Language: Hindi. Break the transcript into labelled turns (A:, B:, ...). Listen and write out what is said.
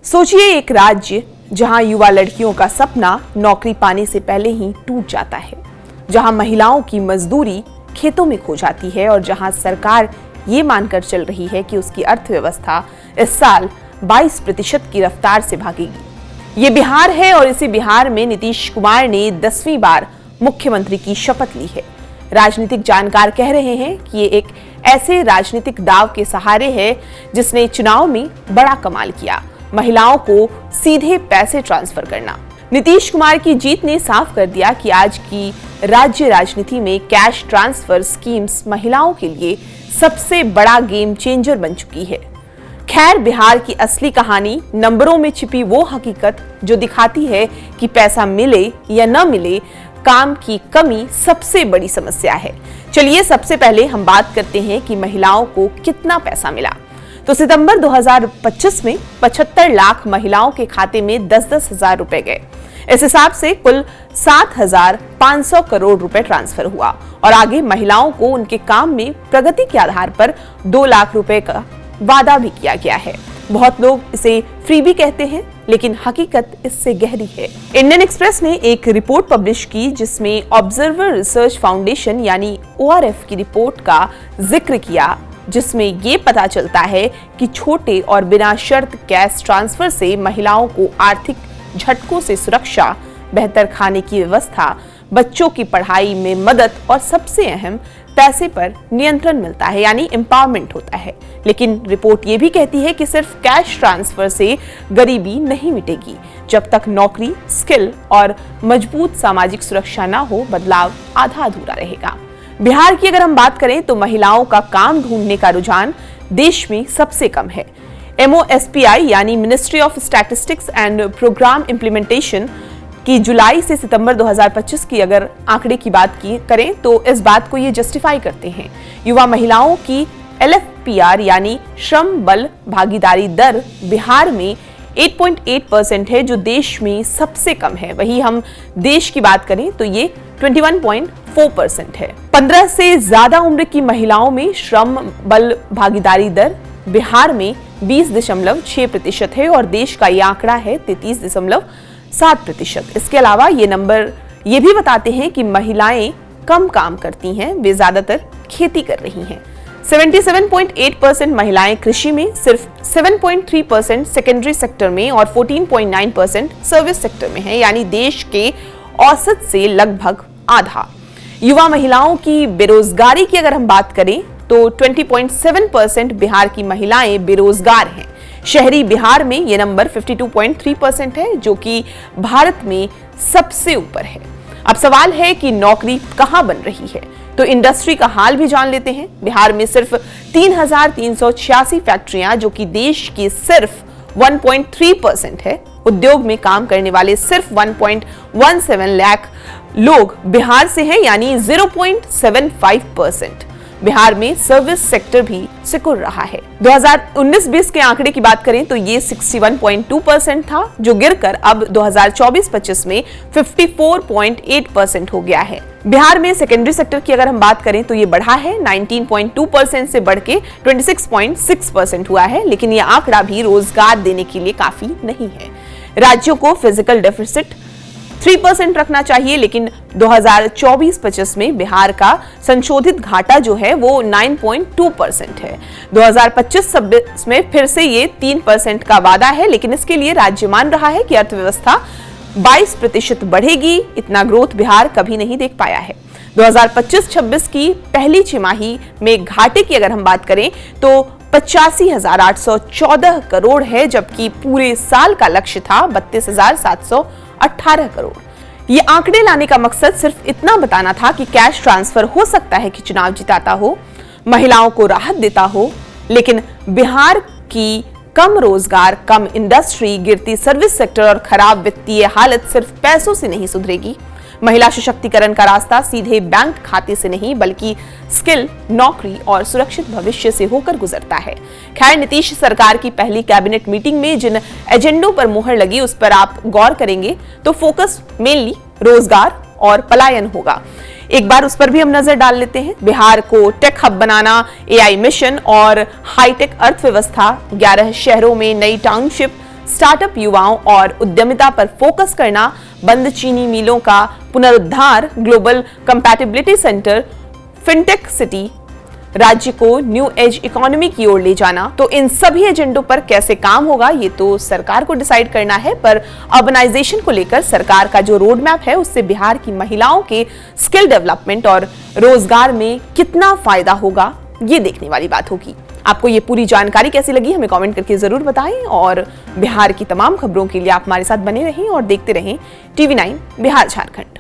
A: सोचिए एक राज्य जहां युवा लड़कियों का सपना नौकरी पाने से पहले ही टूट जाता है, जहां महिलाओं की मजदूरी खेतों में खो जाती है और जहां सरकार ये मानकर चल रही है कि उसकी अर्थव्यवस्था इस साल 22% की रफ्तार से भागेगी। ये बिहार है और इसी बिहार में नीतीश कुमार ने 10वीं बार मुख्यमंत्री की शपथ ली है। राजनीतिक जानकार कह रहे हैं कि ये एक ऐसे राजनीतिक दाव के सहारे है जिसने चुनाव में बड़ा कमाल किया, महिलाओं को सीधे पैसे ट्रांसफर करना। नीतीश कुमार की जीत ने साफ कर दिया कि आज की राज्य राजनीति में कैश ट्रांसफर स्कीम्स महिलाओं के लिए सबसे बड़ा गेम चेंजर बन चुकी है। खैर, बिहार की असली कहानी नंबरों में छिपी वो हकीकत जो दिखाती है कि पैसा मिले या न मिले, काम की कमी सबसे बड़ी समस्या है। चलिए सबसे पहले हम बात करते हैं कि महिलाओं को कितना पैसा मिला। तो सितंबर 2025 में 75 लाख महिलाओं के खाते में 10-10 हजार रुपए गए। इस हिसाब से कुल 7,500 करोड़ रुपए ट्रांसफर हुआ और आगे महिलाओं को उनके काम में प्रगति के आधार पर 2 लाख रुपए का वादा भी किया गया है। बहुत लोग इसे फ्रीबी कहते हैं, लेकिन हकीकत इससे गहरी है। इंडियन एक्सप्रेस ने एक रिपोर्ट पब्लिश की जिसमें ऑब्जर्वर रिसर्च फाउंडेशन यानी ORF की रिपोर्ट का जिक्र किया, जिसमें ये पता चलता है कि छोटे और बिना शर्त कैश ट्रांसफर से महिलाओं को आर्थिक झटकों से सुरक्षा, बेहतर खाने की व्यवस्था, बच्चों की पढ़ाई में मदद और सबसे अहम पैसे पर नियंत्रण मिलता है, यानी एम्पावरमेंट होता है। लेकिन रिपोर्ट ये भी कहती है कि सिर्फ कैश ट्रांसफर से गरीबी नहीं मिटेगी। जब तक नौकरी, स्किल और मजबूत सामाजिक सुरक्षा ना हो, बदलाव आधा अधूरा रहेगा। बिहार की अगर हम बात करें तो महिलाओं का काम ढूंढने का रुझान देश में सबसे कम है। MOSPI यानी ministry of statistics and programme implementation की जुलाई से सितंबर 2025 की अगर आंकड़े की बात करें तो इस बात को ये जस्टिफाई करते हैं। युवा महिलाओं की LFPR यानी श्रम बल भागीदारी दर बिहार में 8.8% है, जो देश में सबसे कम है। वहीं हम देश की बात करें तो ये 21.4% है। 15 से ज्यादा उम्र की महिलाओं में श्रम बल भागीदारी दर बिहार में 20.6% है और देश का ये आंकड़ा है 33.7%। इसके अलावा ये नंबर ये भी बताते हैं कि महिलाएं कम काम करती हैं, वे ज्यादातर खेती कर रही हैं। 77.8% महिलाएं कृषि में, सिर्फ 7.3% सेकेंडरी सेक्टर में और 14.9% सर्विस सेक्टर में है, यानी देश के औसत से लगभग आधा। युवा महिलाओं की बेरोजगारी की अगर हम बात करें तो 20.7% बिहार की महिलाएं बेरोजगार हैं। शहरी बिहार में यह नंबर 52.3% है, जो कि भारत में सबसे ऊपर है। अब सवाल है कि नौकरी कहां बन रही है, तो इंडस्ट्री का हाल भी जान लेते हैं। बिहार में सिर्फ 3,386 फैक्ट्रियां, जो कि देश की सिर्फ 1.3% है। उद्योग में काम करने वाले सिर्फ 1.17 लाख लोग बिहार से हैं, यानी 0.75%। बिहार में सर्विस सेक्टर भी सिकुड़ रहा है। 2019-20 के आंकड़े की बात करें तो ये 61.2% था, जो गिरकर अब 2024-25 में 54.8% हो गया है। बिहार में सेकेंडरी सेक्टर की अगर हम बात करें तो ये बढ़ा है, 19.2% से बढ़ के 26.6% हुआ है, लेकिन ये आंकड़ा भी रोजगार देने के लिए काफी नहीं है। राज्यों को फिजिकल डेफिसिट 3% रखना चाहिए, लेकिन 2024-25 में बिहार का संशोधित घाटा जो है वो 9.2% है। 2025-26 में फिर से ये 3% का वादा है, लेकिन इसके लिए राज्य मान रहा है कि अर्थव्यवस्था 22% बढ़ेगी। इतना ग्रोथ बिहार कभी नहीं देख पाया है। 2025-26 की पहली छमाही में घाटे की अगर हम बात करें तो 85,814 करोड़ है, जबकि पूरे साल का लक्ष्य था 32,718 करोड़। ये आंकड़े लाने का मकसद सिर्फ इतना बताना था कि कैश ट्रांसफर हो सकता है कि चुनाव जिताता हो, महिलाओं को राहत देता हो, लेकिन बिहार की कम रोजगार, कम इंडस्ट्री, गिरती सर्विस सेक्टर और खराब वित्तीय हालत सिर्फ पैसों से नहीं सुधरेगी। महिला सशक्तिकरण का रास्ता सीधे बैंक खाते से नहीं, बल्कि स्किल, नौकरी और सुरक्षित भविष्य से होकर गुजरता है। खैर, नीतीश सरकार की पहली कैबिनेट मीटिंग में जिन एजेंडों पर मुहर लगी उस पर आप गौर करेंगे तो फोकस मेनली रोजगार और पलायन होगा। एक बार उस पर भी हम नजर डाल लेते हैं। बिहार को टेक हब बनाना, AI मिशन और हाईटेक अर्थव्यवस्था, 11 शहरों में नई टाउनशिप, स्टार्टअप युवाओं और उद्यमिता पर फोकस करना, बंद चीनी मिलों का पुनरुद्धार, global compatibility centre, fintech city, राज्य को न्यू एज इकोनॉमी की ओर ले जाना। तो इन सभी एजेंडों पर कैसे काम होगा ये तो सरकार को डिसाइड करना है, पर अर्बनाइजेशन को लेकर सरकार का जो रोड मैप है उससे बिहार की महिलाओं के स्किल डेवलपमेंट और रोजगार में कितना फायदा होगा ये देखने वाली बात होगी। आपको ये पूरी जानकारी कैसी लगी हमें कमेंट करके जरूर बताएं और बिहार की तमाम खबरों के लिए आप हमारे साथ बने रहें और देखते रहें TV9 बिहार झारखंड।